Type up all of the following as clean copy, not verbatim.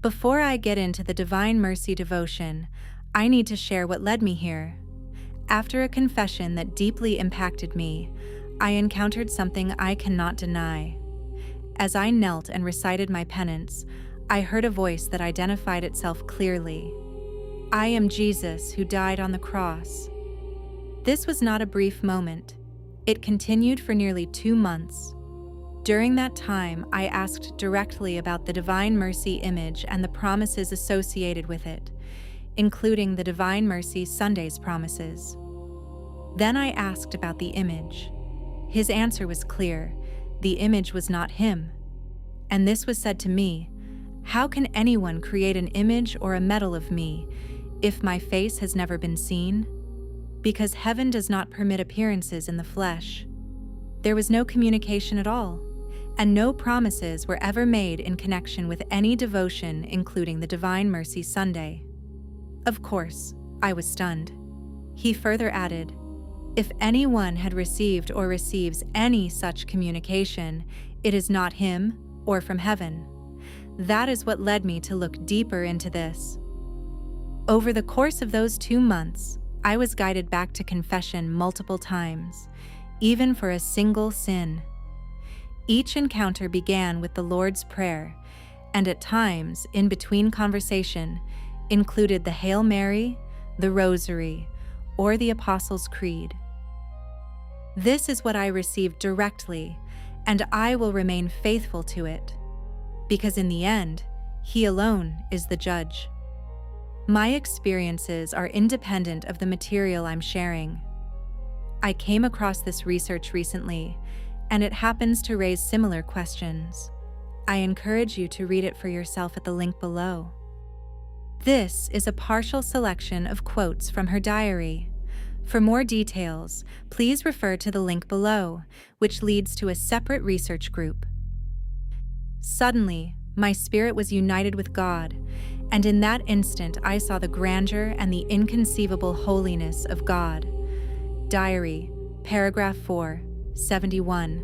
Before I get into the Divine Mercy devotion, I need to share what led me here. After a confession that deeply impacted me, I encountered something I cannot deny. As I knelt and recited my penance, I heard a voice that identified itself clearly. I am Jesus who died on the cross. This was not a brief moment. It continued for nearly 2 months. During that time, I asked directly about the Divine Mercy image and the promises associated with it, including the Divine Mercy Sunday's promises. Then I asked about the image. His answer was clear. The image was not him. And this was said to me, "How can anyone create an image or a medal of me if my face has never been seen? Because heaven does not permit appearances in the flesh." There was no communication at all, and no promises were ever made in connection with any devotion, including the Divine Mercy Sunday. Of course, I was stunned. He further added, "If anyone had received or receives any such communication, it is not him or from heaven." That is what led me to look deeper into this. Over the course of those 2 months, I was guided back to confession multiple times, even for a single sin. Each encounter began with the Lord's Prayer, and at times, in between conversation, included the Hail Mary, the Rosary, or the Apostles' Creed. This is what I received directly, and I will remain faithful to it, because in the end, He alone is the judge. My experiences are independent of the material I'm sharing. I came across this research recently, and it happens to raise similar questions. I encourage you to read it for yourself at the link below. This is a partial selection of quotes from her diary. For more details, please refer to the link below, which leads to a separate research group. Suddenly, my spirit was united with God, and in that instant I saw the grandeur and the inconceivable holiness of God. Diary, paragraph 4, 71.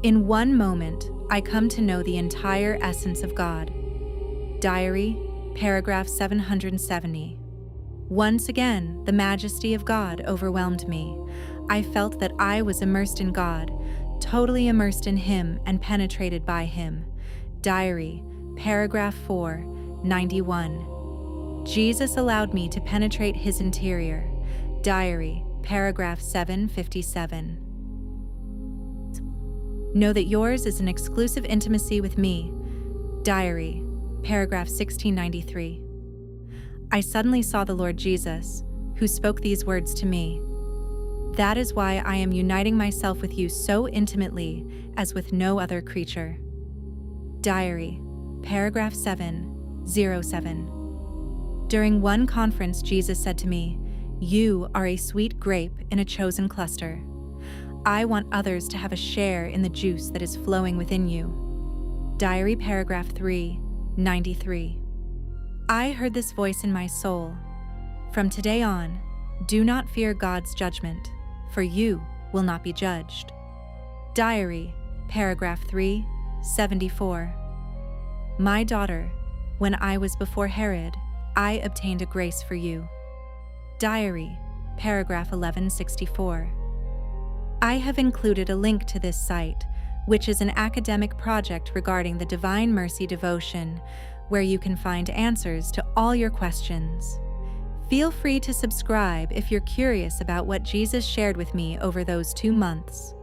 In one moment, I come to know the entire essence of God. Diary, paragraph 770. Once again, the majesty of God overwhelmed me. I felt that I was immersed in God, totally immersed in Him and penetrated by Him. Diary, paragraph 4, 91. Jesus allowed me to penetrate His interior. Diary, paragraph 757. Know that yours is an exclusive intimacy with me. Diary, paragraph 1693. I suddenly saw the Lord Jesus, who spoke these words to me. That is why I am uniting myself with you so intimately as with no other creature. Diary, paragraph 707. During one conference, Jesus said to me, "You are a sweet grape in a chosen cluster. I want others to have a share in the juice that is flowing within you." Diary, paragraph 393. I heard this voice in my soul. From today on, do not fear God's judgment, for you will not be judged. Diary, paragraph 374. My daughter, when I was before Herod, I obtained a grace for you. Diary, paragraph 1164. I have included a link to this site, which is an academic project regarding the Divine Mercy devotion, where you can find answers to all your questions. Feel free to subscribe if you're curious about what Jesus shared with me over those 2 months.